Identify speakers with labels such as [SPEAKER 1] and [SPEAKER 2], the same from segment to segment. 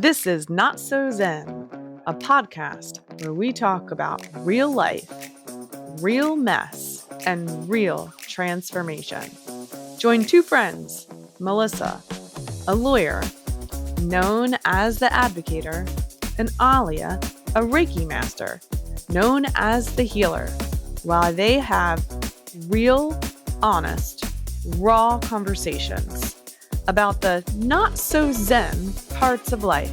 [SPEAKER 1] This is Not So Zen, a podcast where we talk about real life, real mess, and real transformation. Join two friends, Melissa, a lawyer known as the Advocator, and Alia, a Reiki master known as the Healer, while they have real, honest, raw conversations about the not-so-zen parts of life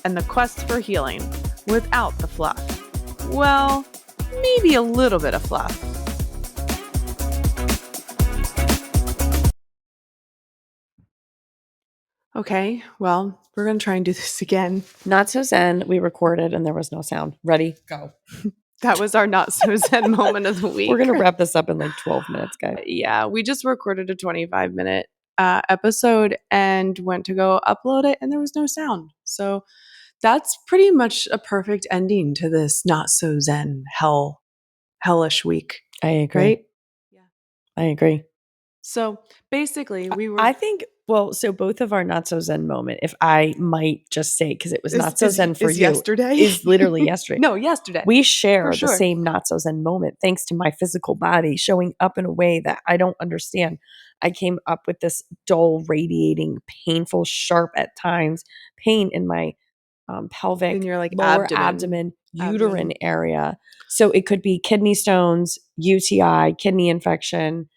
[SPEAKER 1] and the quest for healing without the fluff. Well, maybe a little bit of fluff. Okay, well, we're going to try and do this again.
[SPEAKER 2] Not so zen. We recorded and there was no sound. Ready? Go.
[SPEAKER 1] That was our not-so-zen moment of the week.
[SPEAKER 2] We're going to wrap this up in like 12 minutes, guys.
[SPEAKER 1] Yeah, we just recorded a 25-minute episode and went to go upload it and there was no sound. So that's pretty much a perfect ending to this not-so-zen hellish week.
[SPEAKER 2] I agree.
[SPEAKER 1] Right?
[SPEAKER 2] Yeah. I agree.
[SPEAKER 1] So basically we were...
[SPEAKER 2] I think, well, so both of our not so zen moment, if I might just say, because it was not so zen for you.
[SPEAKER 1] Yesterday?
[SPEAKER 2] Is literally yesterday.
[SPEAKER 1] No, yesterday.
[SPEAKER 2] We share
[SPEAKER 1] sure.
[SPEAKER 2] the same not so zen moment thanks to my physical body showing up in a way that I don't understand. I came up with this dull, radiating, painful, sharp at times pain in my pelvic,
[SPEAKER 1] in your like
[SPEAKER 2] lower abdomen, uterine area. So it could be kidney stones, UTI, kidney infection.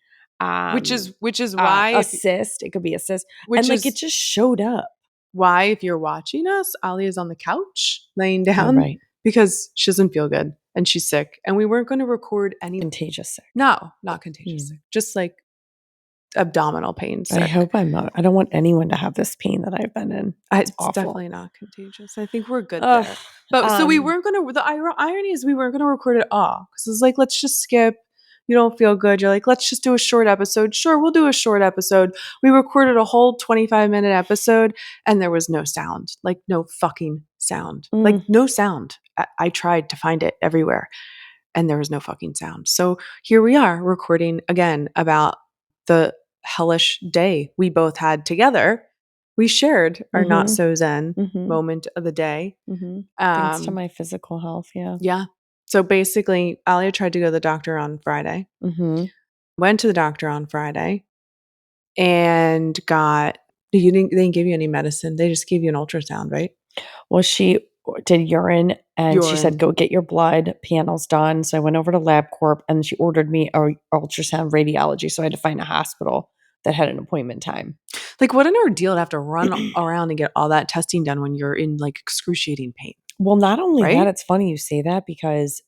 [SPEAKER 1] Which is why
[SPEAKER 2] a cyst. It could be a cyst. And like it just showed up.
[SPEAKER 1] Why, if you're watching us, Ali is on the couch laying down
[SPEAKER 2] right.
[SPEAKER 1] because she doesn't feel good and she's sick. And we weren't going to record any
[SPEAKER 2] contagious sick.
[SPEAKER 1] No, not contagious sick. Just like abdominal pain sick.
[SPEAKER 2] I hope I'm not. I don't want anyone to have this pain that I've been in.
[SPEAKER 1] It's definitely not contagious. I think we're good there. But so we weren't going to, the irony is we weren't going to record it all because it's like, let's just skip. You don't feel good. You're like, let's just do a short episode. Sure, we'll do a short episode. We recorded a whole 25-minute episode and there was no sound. Like no fucking sound. Like no sound. I tried to find it everywhere and there was no fucking sound. So here we are recording again about the hellish day we both had together. We shared our not so zen moment of the day.
[SPEAKER 2] Thanks to my physical health. Yeah.
[SPEAKER 1] Yeah. So basically, Alia tried to go to the doctor on Friday. Went to the doctor on Friday and they didn't give you any medicine. They just gave you an ultrasound, right?
[SPEAKER 2] Well, she did urine and she said, go get your blood panels done. So I went over to LabCorp and she ordered me an ultrasound radiology. So I had to find a hospital that had an appointment time.
[SPEAKER 1] Like what an ordeal to have to run around and get all that testing done when you're in like excruciating pain.
[SPEAKER 2] Well, not only that, it's funny you say that because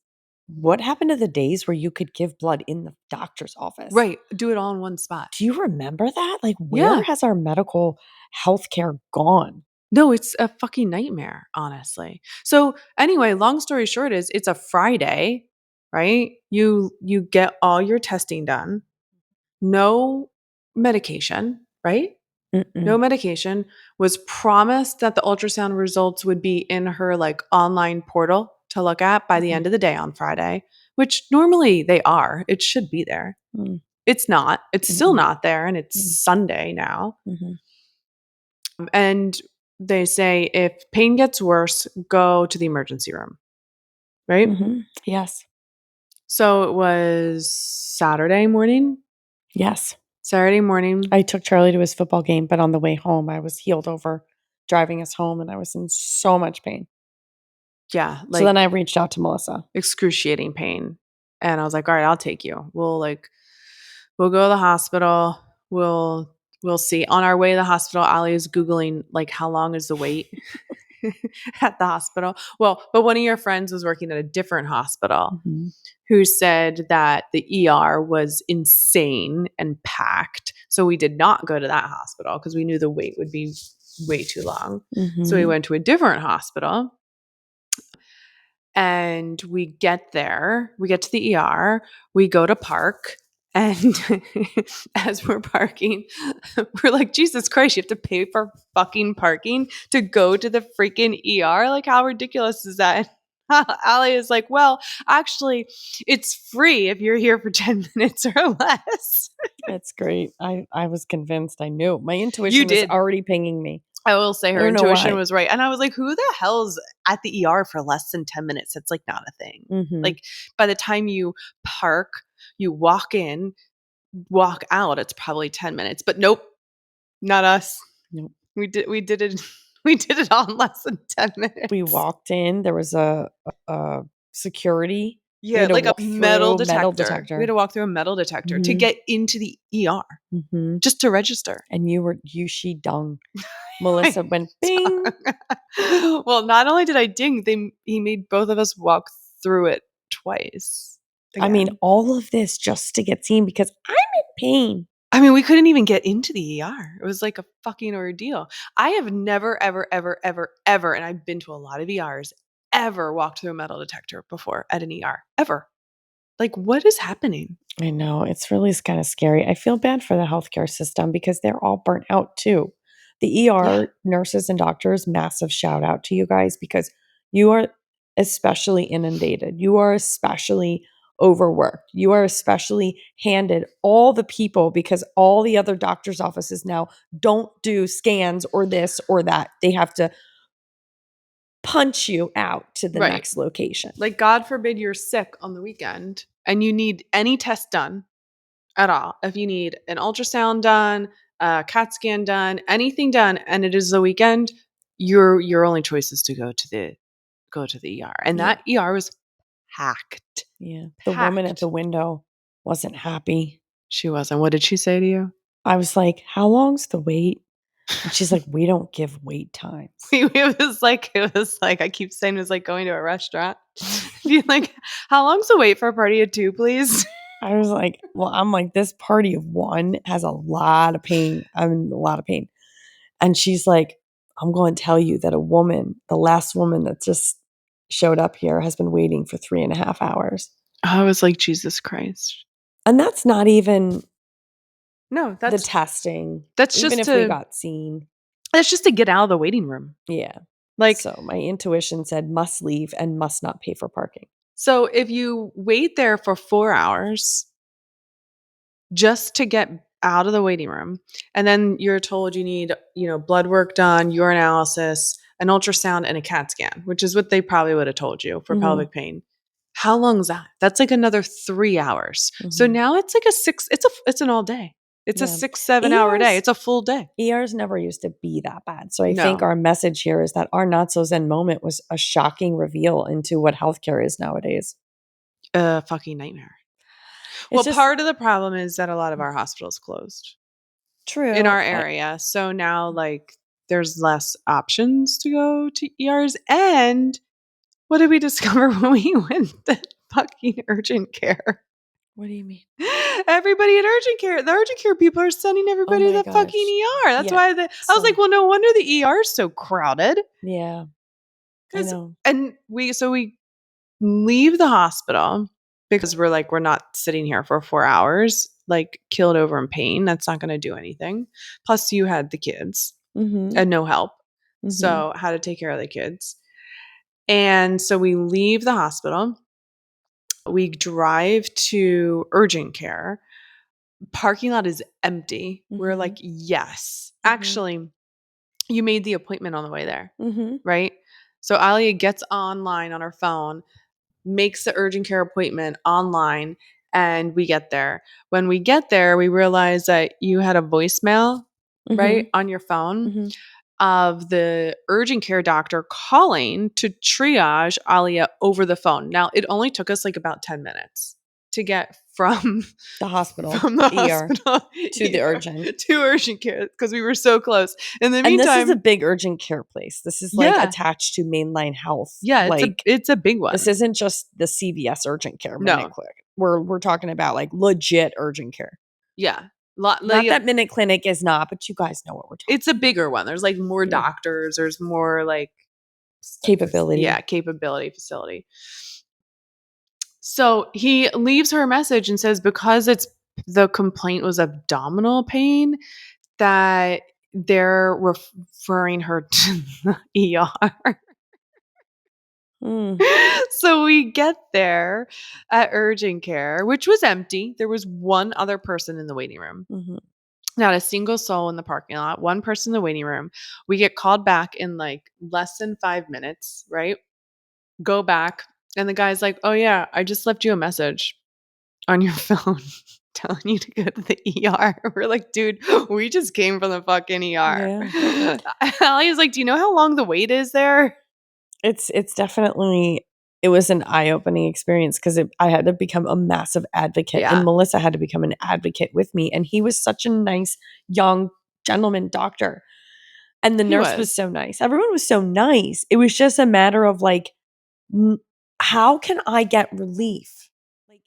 [SPEAKER 2] what happened to the days where you could give blood in the doctor's office?
[SPEAKER 1] Right. Do it all in one spot.
[SPEAKER 2] Do you remember that? Like where has our medical health care gone?
[SPEAKER 1] No, it's a fucking nightmare, honestly. So anyway, long story short is it's a Friday, right? You get all your testing done. No medication, right? No medication. Was promised that the ultrasound results would be in her like online portal to look at by the end of the day on Friday, which normally they are. It should be there. It's not. It's still not there. And it's Sunday now. And they say if pain gets worse, go to the emergency room. Right?
[SPEAKER 2] Yes.
[SPEAKER 1] So it was Saturday morning?
[SPEAKER 2] Yes.
[SPEAKER 1] Saturday morning.
[SPEAKER 2] I took Charlie to his football game, but on the way home, I was healed over driving us home and I was in so much pain.
[SPEAKER 1] Yeah.
[SPEAKER 2] Like, so then I reached out to Melissa.
[SPEAKER 1] Excruciating pain. And I was like, all right, I'll take you. We'll go to the hospital. We'll see. On our way to the hospital, Ali is Googling like how long is the wait at the hospital. Well, but one of your friends was working at a different hospital who said that the ER was insane and packed. So we did not go to that hospital because we knew the wait would be way too long. So we went to a different hospital. And we get there, we get to the ER, we go to park. And as we're parking, we're like, Jesus Christ, you have to pay for fucking parking to go to the freaking ER? Like, how ridiculous is that? Ali is like, well, actually, it's free if you're here for 10 minutes or less.
[SPEAKER 2] That's great. I was convinced. I knew. My intuition was already pinging me.
[SPEAKER 1] I will say
[SPEAKER 2] I
[SPEAKER 1] her
[SPEAKER 2] don't know
[SPEAKER 1] intuition
[SPEAKER 2] why.
[SPEAKER 1] was right. And I was like, who the hell's at the ER for less than 10 minutes? It's like not a thing.
[SPEAKER 2] Mhm.
[SPEAKER 1] Like by the time you park, you walk in, walk out, it's probably 10 minutes. But nope, not us.
[SPEAKER 2] Nope.
[SPEAKER 1] We did it we did it all in less than 10 minutes.
[SPEAKER 2] We walked in. There was a security. We
[SPEAKER 1] Yeah,
[SPEAKER 2] had to
[SPEAKER 1] like a
[SPEAKER 2] walk
[SPEAKER 1] metal
[SPEAKER 2] through metal
[SPEAKER 1] detector. We had to walk through a metal detector to
[SPEAKER 2] Mhm.
[SPEAKER 1] get into the ER
[SPEAKER 2] Mhm.
[SPEAKER 1] just to register.
[SPEAKER 2] And she dung. Melissa went bing.
[SPEAKER 1] Well, not only did I ding, he made both of us walk through it twice.
[SPEAKER 2] I mean,
[SPEAKER 1] Again.
[SPEAKER 2] all of this just to get seen because I'm in pain.
[SPEAKER 1] I mean, we couldn't even get into the ER. It was like a fucking ordeal. I have never, ever, ever, ever, ever, and I've been to a lot of ERs, ever walked through a metal detector before at an ER. Ever. Like, what is happening?
[SPEAKER 2] I know. It's really kind of scary. I feel bad for the healthcare system because they're all burnt out too. The ER nurses and doctors, massive shout out to you guys because you are especially inundated. You are especially overworked. You are especially handed all the people because all the other doctors' offices now don't do scans or this or that. They have to punch you out to the
[SPEAKER 1] Right.
[SPEAKER 2] next location.
[SPEAKER 1] Like, God forbid you're sick on the weekend and you need any test done at all. If you need an ultrasound done, a CAT scan done, anything done, and it is the weekend, your only choice is to go to the ER. And
[SPEAKER 2] Yeah.
[SPEAKER 1] that ER was packed.
[SPEAKER 2] Yeah. The woman at
[SPEAKER 1] Packed.
[SPEAKER 2] the window wasn't happy.
[SPEAKER 1] She wasn't. What did she say to you?
[SPEAKER 2] I was like, "How long's the wait?" And she's like, "We don't give wait times."
[SPEAKER 1] It was like I keep saying it was like going to a restaurant. Be like, how long's the wait for a party of two, please?
[SPEAKER 2] I was like, "Well, I'm like, this party of one has a lot of pain. I'm in a lot of pain." And she's like, "I'm going to tell you that the last woman that just showed up here has been waiting for 3.5 hours."
[SPEAKER 1] I was like, Jesus Christ.
[SPEAKER 2] And that's not even
[SPEAKER 1] No,
[SPEAKER 2] the
[SPEAKER 1] that's
[SPEAKER 2] testing,
[SPEAKER 1] that's
[SPEAKER 2] even
[SPEAKER 1] just
[SPEAKER 2] if we
[SPEAKER 1] to
[SPEAKER 2] got seen.
[SPEAKER 1] that's just to get out of the waiting room.
[SPEAKER 2] Yeah.
[SPEAKER 1] Like,
[SPEAKER 2] So my intuition said must leave and must not pay for parking.
[SPEAKER 1] so if you wait there for 4 hours just to get out of the waiting room, and then you're told you need, blood work done, urinalysis, an ultrasound, and a CAT scan, which is what they probably would have told you for
[SPEAKER 2] Mhm.
[SPEAKER 1] pelvic pain. How long is that? That's like another 3 hours. So
[SPEAKER 2] Mhm.
[SPEAKER 1] now it's like it's an all day. It's a
[SPEAKER 2] Yeah.
[SPEAKER 1] 6-7 hour day. It's a full day.
[SPEAKER 2] ERs never used to be that bad. So I think
[SPEAKER 1] No,
[SPEAKER 2] our message here is that our not so zen moment was a shocking reveal into what healthcare is nowadays.
[SPEAKER 1] a fucking nightmare. Well,
[SPEAKER 2] It's just
[SPEAKER 1] part of the problem is that a lot of our hospitals closed in
[SPEAKER 2] true.
[SPEAKER 1] our area. So now, like, there's less options to go to ERs. And what did we discover when we went to fucking urgent care?
[SPEAKER 2] What do you mean?
[SPEAKER 1] Everybody at urgent care, the urgent care people are sending
[SPEAKER 2] Oh
[SPEAKER 1] everybody to
[SPEAKER 2] my
[SPEAKER 1] the fucking
[SPEAKER 2] gosh.
[SPEAKER 1] ER. That's
[SPEAKER 2] Yeah.
[SPEAKER 1] why I was like, well, no wonder the ER is so crowded.
[SPEAKER 2] Yeah, I know.
[SPEAKER 1] And we leave the hospital because we're not sitting here for 4 hours, like killed over in pain. That's not going to do anything. Plus, you had the kids
[SPEAKER 2] Mhm.
[SPEAKER 1] and no help.
[SPEAKER 2] Mhm.
[SPEAKER 1] So, how to take care of the kids. And so we leave the hospital. We drive to urgent care. Parking lot is empty. We're like,
[SPEAKER 2] Mhm.
[SPEAKER 1] yes.
[SPEAKER 2] Mhm.
[SPEAKER 1] Actually, you made the appointment on the way there,
[SPEAKER 2] Mhm.
[SPEAKER 1] right? So Alia gets online on her phone, makes the urgent care appointment online, and we get there. When we get there, we realize that you had a voicemail, right,
[SPEAKER 2] Mhm.
[SPEAKER 1] on your phone
[SPEAKER 2] Mhm.
[SPEAKER 1] of the urgent care doctor calling to triage Alia over the phone. Now, it only took us like about 10 minutes to get from
[SPEAKER 2] The hospital,
[SPEAKER 1] from the
[SPEAKER 2] ER
[SPEAKER 1] hospital
[SPEAKER 2] to the urgent.
[SPEAKER 1] to urgent care because we were so close. In the
[SPEAKER 2] And this is a
[SPEAKER 1] meantime,
[SPEAKER 2] big urgent care place. This is like
[SPEAKER 1] yeah,
[SPEAKER 2] attached to mainline health.
[SPEAKER 1] yeah,
[SPEAKER 2] Like
[SPEAKER 1] it's a big
[SPEAKER 2] this
[SPEAKER 1] one.
[SPEAKER 2] isn't just the CVS urgent care minute
[SPEAKER 1] No,
[SPEAKER 2] clinic. We're talking about like legit urgent care.
[SPEAKER 1] yeah,
[SPEAKER 2] Not that Minute Clinic is not, but you guys know what we're talking
[SPEAKER 1] it's a bigger one. There's like more
[SPEAKER 2] Yeah.
[SPEAKER 1] doctors. There's more like
[SPEAKER 2] Capability.
[SPEAKER 1] Yeah, capability facility. So he leaves her a message and says because the complaint was abdominal pain that they're referring her to the ER.
[SPEAKER 2] Mm.
[SPEAKER 1] So we get there at urgent care, which was empty. There was one other person in the waiting room.
[SPEAKER 2] Mhm.
[SPEAKER 1] Not a single soul in the parking lot, one person in the waiting room. We get called back in like less than 5 minutes, right? Go back. And the guy's like, oh, yeah, I just left you a message on your phone telling you to go to the ER. We're like, dude, we just came from the fucking ER.
[SPEAKER 2] Yeah.
[SPEAKER 1] Allie's like, do you know how long the wait is there?
[SPEAKER 2] It's definitely, it was an eye-opening experience because I had to become a massive advocate,
[SPEAKER 1] Yeah.
[SPEAKER 2] and Melissa had to become an advocate with me. And he was such a nice young gentleman doctor, and the
[SPEAKER 1] He
[SPEAKER 2] nurse was
[SPEAKER 1] was.
[SPEAKER 2] so nice. Everyone was so nice. It was just a matter of like, how can I get relief? Like,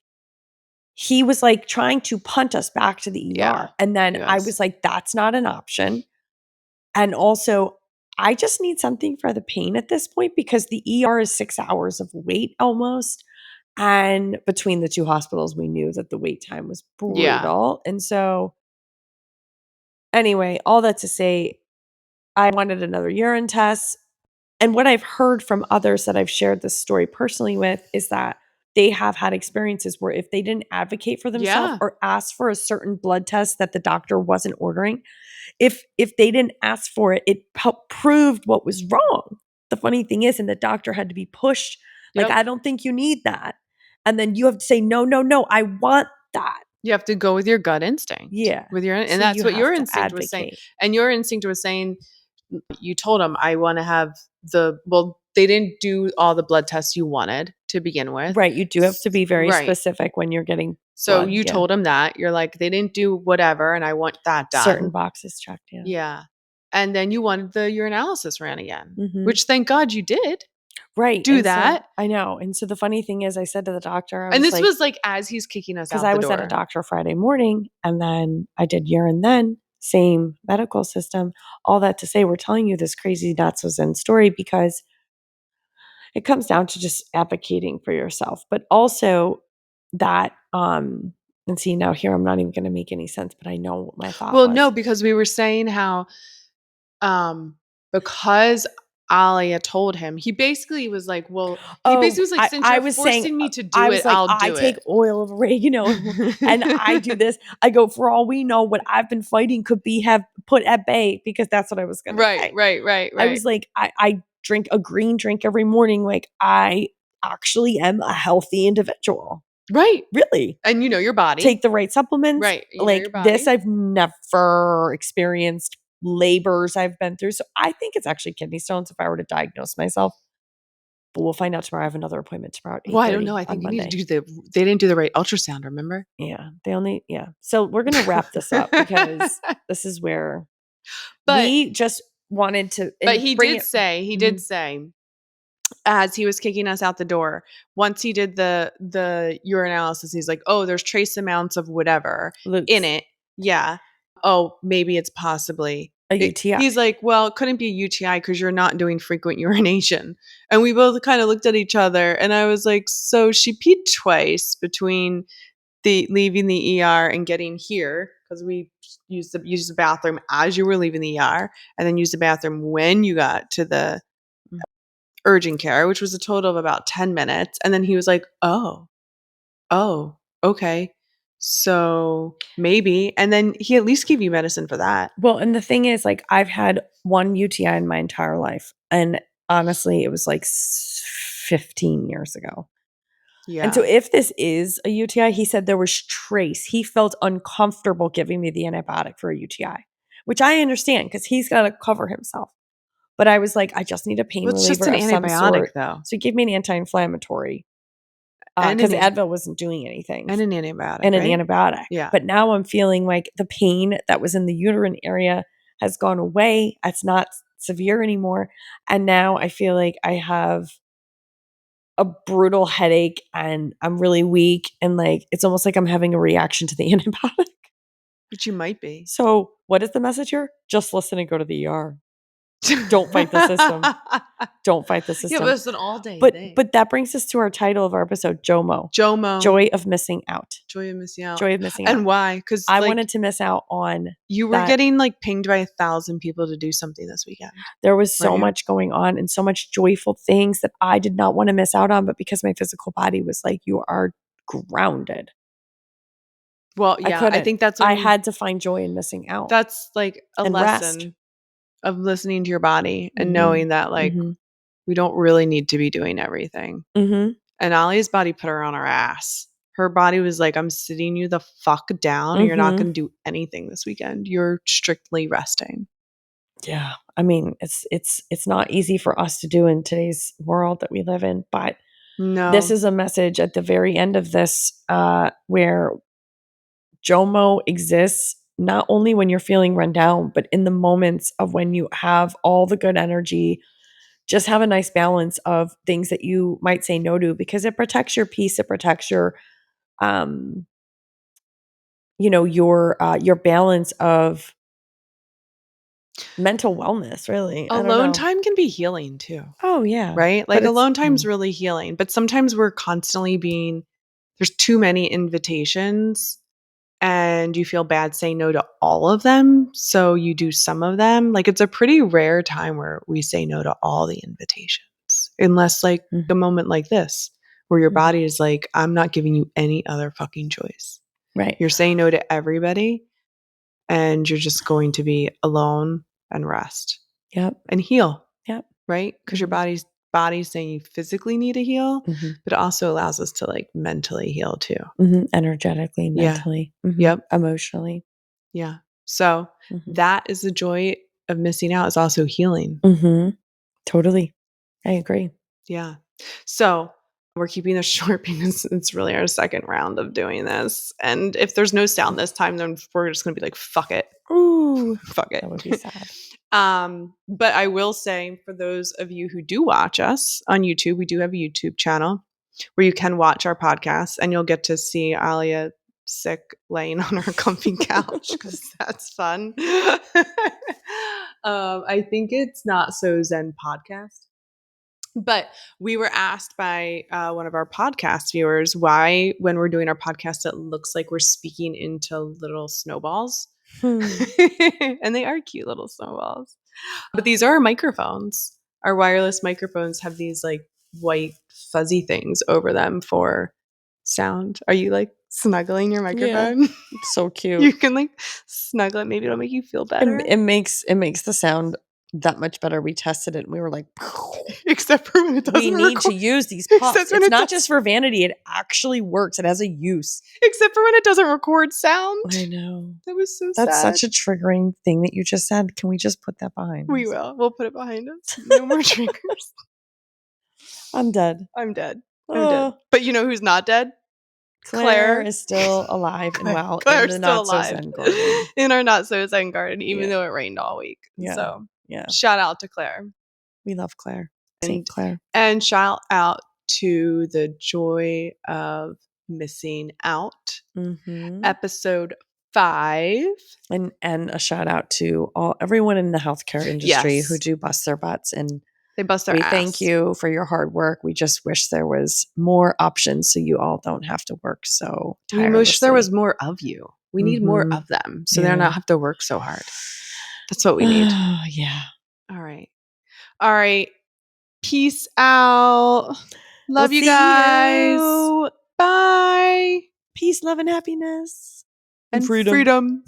[SPEAKER 2] he was like trying to punt us back to the ER,
[SPEAKER 1] Yeah,
[SPEAKER 2] and then
[SPEAKER 1] he
[SPEAKER 2] I
[SPEAKER 1] was.
[SPEAKER 2] was like, that's not an option. And also, I just need something for the pain at this point because the ER is 6 hours of wait almost. And between the two hospitals, we knew that the wait time was
[SPEAKER 1] Yeah.
[SPEAKER 2] brutal. And so, anyway, all that to say, I wanted another urine test. And what I've heard from others that I've shared this story personally with is that they have had experiences where if they didn't advocate for themselves
[SPEAKER 1] Yeah.
[SPEAKER 2] or ask for a certain blood test that the doctor wasn't ordering, if they didn't ask for it, it proved what was wrong. The funny thing is, and the doctor had to be pushed, like,
[SPEAKER 1] Yep.
[SPEAKER 2] I don't think you need that. And then you have to say, no, no, no, I want that.
[SPEAKER 1] You have to go with your gut instinct.
[SPEAKER 2] Yeah.
[SPEAKER 1] With your, and
[SPEAKER 2] So
[SPEAKER 1] that's
[SPEAKER 2] you
[SPEAKER 1] what your
[SPEAKER 2] have to
[SPEAKER 1] instinct was saying.
[SPEAKER 2] advocate.
[SPEAKER 1] And your instinct was saying, you told him, I want to have well, they didn't do all the blood tests you wanted to begin with.
[SPEAKER 2] Right. You do have to be very
[SPEAKER 1] Right.
[SPEAKER 2] specific when you're getting
[SPEAKER 1] So
[SPEAKER 2] blood.
[SPEAKER 1] you
[SPEAKER 2] Yeah.
[SPEAKER 1] told him that. You're like, they didn't do whatever, and I want that done.
[SPEAKER 2] Certain boxes checked. Yeah.
[SPEAKER 1] Yeah. And then you wanted the urinalysis ran again,
[SPEAKER 2] Mhm.
[SPEAKER 1] which thank God you did
[SPEAKER 2] Right.
[SPEAKER 1] do
[SPEAKER 2] And so,
[SPEAKER 1] that.
[SPEAKER 2] I know. And so the funny thing is, I said to the doctor, I
[SPEAKER 1] And
[SPEAKER 2] was
[SPEAKER 1] this
[SPEAKER 2] like,
[SPEAKER 1] was like as he's kicking us
[SPEAKER 2] because
[SPEAKER 1] out
[SPEAKER 2] I
[SPEAKER 1] the
[SPEAKER 2] was at a
[SPEAKER 1] door.
[SPEAKER 2] doctor Friday morning and then I did urine then, same medical system. All that to say, we're telling you this crazy not so zen story because it comes down to just advocating for yourself, but also that, and see now here, I'm not even going to make any sense, but I know what my thought
[SPEAKER 1] Well,
[SPEAKER 2] was.
[SPEAKER 1] no, because we were saying how because Alia told him, he basically was like, well, he basically was like, since
[SPEAKER 2] I
[SPEAKER 1] you're
[SPEAKER 2] was saying,
[SPEAKER 1] forcing me to
[SPEAKER 2] I
[SPEAKER 1] do
[SPEAKER 2] was
[SPEAKER 1] it,
[SPEAKER 2] like,
[SPEAKER 1] I'll
[SPEAKER 2] I
[SPEAKER 1] do
[SPEAKER 2] take
[SPEAKER 1] it.
[SPEAKER 2] oil of oregano and I do this. I go, for all we know, what I've been fighting could be have put at bay because that's what I was going to
[SPEAKER 1] Right,
[SPEAKER 2] say.
[SPEAKER 1] right.
[SPEAKER 2] I was like, I drink a green drink every morning. Like, I actually am a healthy individual.
[SPEAKER 1] Right.
[SPEAKER 2] Really.
[SPEAKER 1] And you know your body.
[SPEAKER 2] Take the right supplements.
[SPEAKER 1] Right. You know
[SPEAKER 2] Like
[SPEAKER 1] your body.
[SPEAKER 2] this, I've never experienced labors I've been through. So I think it's actually kidney stones if I were to diagnose myself. But we'll find out tomorrow. I have another appointment tomorrow at 8:30
[SPEAKER 1] Well, I don't know. I
[SPEAKER 2] on
[SPEAKER 1] think you
[SPEAKER 2] Monday.
[SPEAKER 1] need to do they didn't do the right ultrasound, remember?
[SPEAKER 2] Yeah, they only So we're gonna wrap this up because this is where
[SPEAKER 1] But
[SPEAKER 2] we just wanted to
[SPEAKER 1] but he
[SPEAKER 2] bring
[SPEAKER 1] did
[SPEAKER 2] it.
[SPEAKER 1] say,
[SPEAKER 2] Mhm.
[SPEAKER 1] as he was kicking us out the door, once he did the urinalysis, he's like, oh, there's trace amounts of whatever in
[SPEAKER 2] Luke's
[SPEAKER 1] it. Yeah. Oh, maybe it's possibly
[SPEAKER 2] a UTI.
[SPEAKER 1] He's like, well, it couldn't be a UTI because you're not doing frequent urination. And we both kind of looked at each other, and I was like, so she peed twice between the leaving the ER and getting here because we used the bathroom as you were leaving the ER, and then used the bathroom when you got to the urgent care, which was a total of about 10 minutes. And then he was like, oh, okay. So maybe. And then he at least gave you medicine for that.
[SPEAKER 2] Well, and the thing is, like, I've had one UTI in my entire life, and honestly, it was like 15 years ago.
[SPEAKER 1] Yeah.
[SPEAKER 2] And so if this is a UTI, he said there was trace. He felt uncomfortable giving me the antibiotic for a UTI, which I understand because he's got to cover himself. But I was like, I just need a pain
[SPEAKER 1] Well, it's just
[SPEAKER 2] reliever
[SPEAKER 1] an
[SPEAKER 2] of some
[SPEAKER 1] antibiotic,
[SPEAKER 2] sort.
[SPEAKER 1] though.
[SPEAKER 2] So he gave me an anti-inflammatory
[SPEAKER 1] And
[SPEAKER 2] because
[SPEAKER 1] an,
[SPEAKER 2] Advil wasn't doing anything.
[SPEAKER 1] and an antibiotic.
[SPEAKER 2] And an
[SPEAKER 1] right?
[SPEAKER 2] antibiotic.
[SPEAKER 1] Yeah.
[SPEAKER 2] But now I'm feeling like the pain that was in the uterine area has gone away. It's not severe anymore. And now I feel like I have a brutal headache and I'm really weak. And like, it's almost like I'm having a reaction to the antibiotic.
[SPEAKER 1] But you might be.
[SPEAKER 2] So what is the message here? Just listen and go to the ER. Don't fight the system. Don't fight the
[SPEAKER 1] Yeah,
[SPEAKER 2] system.
[SPEAKER 1] but it's an all-day thing.
[SPEAKER 2] But that brings us to our title of our episode, JOMO.
[SPEAKER 1] JOMO.
[SPEAKER 2] Joy of missing out.
[SPEAKER 1] Joy of missing out.
[SPEAKER 2] Joy of missing out.
[SPEAKER 1] And why? Because
[SPEAKER 2] I wanted to miss out on
[SPEAKER 1] you were getting like pinged by 1,000 people to do something this weekend.
[SPEAKER 2] There was so
[SPEAKER 1] Right.
[SPEAKER 2] much going on and so much joyful things that I did not want to miss out on, but because my physical body was like, you are grounded.
[SPEAKER 1] Well,
[SPEAKER 2] I
[SPEAKER 1] yeah,
[SPEAKER 2] couldn't.
[SPEAKER 1] I think that's when
[SPEAKER 2] I had to find joy in missing out.
[SPEAKER 1] that's like a
[SPEAKER 2] And
[SPEAKER 1] lesson
[SPEAKER 2] rest.
[SPEAKER 1] of listening to your body and
[SPEAKER 2] Mhm.
[SPEAKER 1] knowing that like
[SPEAKER 2] Mhm.
[SPEAKER 1] we don't really need to be doing everything.
[SPEAKER 2] Mhm.
[SPEAKER 1] And Ali's body put her on her ass. Her body was like, I'm sitting you the fuck down and you're not
[SPEAKER 2] Mhm.
[SPEAKER 1] going to do anything this weekend. You're strictly resting.
[SPEAKER 2] Yeah. I mean, it's not easy for us to do in today's world that we live in, but
[SPEAKER 1] No.
[SPEAKER 2] this is a message at the very end of this where JOMO exists not only when you're feeling run down, but in the moments of when you have all the good energy. Just have a nice balance of things that you might say no to, because it protects your peace. It protects your, your balance of mental wellness, really. I don't
[SPEAKER 1] Alone
[SPEAKER 2] know.
[SPEAKER 1] time can be healing too,
[SPEAKER 2] Oh, yeah.
[SPEAKER 1] right? Like
[SPEAKER 2] But it's
[SPEAKER 1] alone time's really healing, but sometimes we're constantly there's too many invitations and you feel bad saying no to all of them. So you do some of them. Like it's a pretty rare time where we say no to all the invitations, unless like a moment like this, where your body is like, I'm not giving you any other fucking choice.
[SPEAKER 2] right.
[SPEAKER 1] You're saying no to everybody and you're just going to be alone and rest
[SPEAKER 2] Yep.
[SPEAKER 1] and heal,
[SPEAKER 2] Yep.
[SPEAKER 1] right? Because your
[SPEAKER 2] Mhm.
[SPEAKER 1] body's saying you physically need to heal,
[SPEAKER 2] Mhm.
[SPEAKER 1] but it also allows us to like mentally heal too.
[SPEAKER 2] Mhm. Energetically,
[SPEAKER 1] Yeah.
[SPEAKER 2] mentally,
[SPEAKER 1] Yep.
[SPEAKER 2] emotionally.
[SPEAKER 1] Yeah. So
[SPEAKER 2] Mhm.
[SPEAKER 1] that is the joy of missing out, is also healing.
[SPEAKER 2] Mhm. Totally. I agree.
[SPEAKER 1] Yeah. So we're keeping this short because it's really our second round of doing this. And if there's no sound this time, then we're just going to be like, fuck it.
[SPEAKER 2] Ooh,
[SPEAKER 1] Fuck it.
[SPEAKER 2] that would be sad.
[SPEAKER 1] But I will say, for those of you who do watch us on YouTube, we do have a YouTube channel where you can watch our podcast and you'll get to see Alia sick laying on her comfy couch because that's fun. I think it's Not So Zen Podcast. But we were asked by one of our podcast viewers why, when we're doing our podcast, it looks like we're speaking into little snowballs. And they are cute little snowballs. But these are our microphones. Our wireless microphones have these like white fuzzy things over them for sound. Are you like snuggling your microphone?
[SPEAKER 2] Yeah, it's so cute.
[SPEAKER 1] You can like snuggle it. Maybe it'll make you feel better.
[SPEAKER 2] It makes the sound that much better. We tested it and we were like,
[SPEAKER 1] except for when it doesn't
[SPEAKER 2] we need to
[SPEAKER 1] record.
[SPEAKER 2] use these
[SPEAKER 1] Except
[SPEAKER 2] puffs.
[SPEAKER 1] when
[SPEAKER 2] It's
[SPEAKER 1] it
[SPEAKER 2] not
[SPEAKER 1] does-
[SPEAKER 2] just for vanity. It actually works. It has a use.
[SPEAKER 1] Except for when it doesn't record sound.
[SPEAKER 2] I know.
[SPEAKER 1] That was so
[SPEAKER 2] That's
[SPEAKER 1] sad.
[SPEAKER 2] such a triggering thing that you just said. Can we just put that behind
[SPEAKER 1] We
[SPEAKER 2] us?
[SPEAKER 1] will. We'll put it behind us. No more triggers.
[SPEAKER 2] I'm dead.
[SPEAKER 1] I'm dead. I'm
[SPEAKER 2] Oh.
[SPEAKER 1] dead. But you know who's not dead?
[SPEAKER 2] Claire is still alive and well
[SPEAKER 1] Claire's
[SPEAKER 2] in the
[SPEAKER 1] still
[SPEAKER 2] Not So
[SPEAKER 1] alive
[SPEAKER 2] Zen garden.
[SPEAKER 1] in our Not So Zen garden, even
[SPEAKER 2] Yeah.
[SPEAKER 1] though it rained all week.
[SPEAKER 2] Yeah.
[SPEAKER 1] So
[SPEAKER 2] Yeah.
[SPEAKER 1] shout out to Claire.
[SPEAKER 2] We love Claire. Saint Claire.
[SPEAKER 1] And shout out to the joy of missing out. Episode 5.
[SPEAKER 2] And a shout out to everyone in the healthcare industry who do bust their butts, and
[SPEAKER 1] they bust their
[SPEAKER 2] we
[SPEAKER 1] ass.
[SPEAKER 2] thank you for your hard work. We just wish there was more options so you all don't have to work so tirelessly.
[SPEAKER 1] We wish there was more of you. We need more of them so they don't have to work so hard. That's what we need.
[SPEAKER 2] Yeah.
[SPEAKER 1] All right. All right. Peace out. Love you guys. You. Bye.
[SPEAKER 2] Peace, love, and happiness.
[SPEAKER 1] And freedom.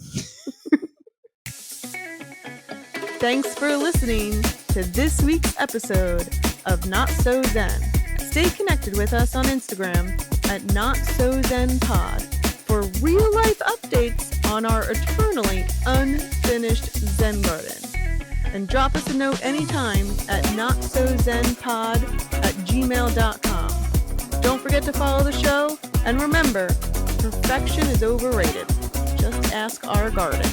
[SPEAKER 1] Thanks for listening to this week's episode of Not So Zen. Stay connected with us on Instagram at Not So Zen Pod for real life updates on our eternally unfinished Zen garden. And drop us a note anytime at notsozenpod@gmail.com. Don't forget to follow the show, and remember, perfection is overrated. Just ask our garden.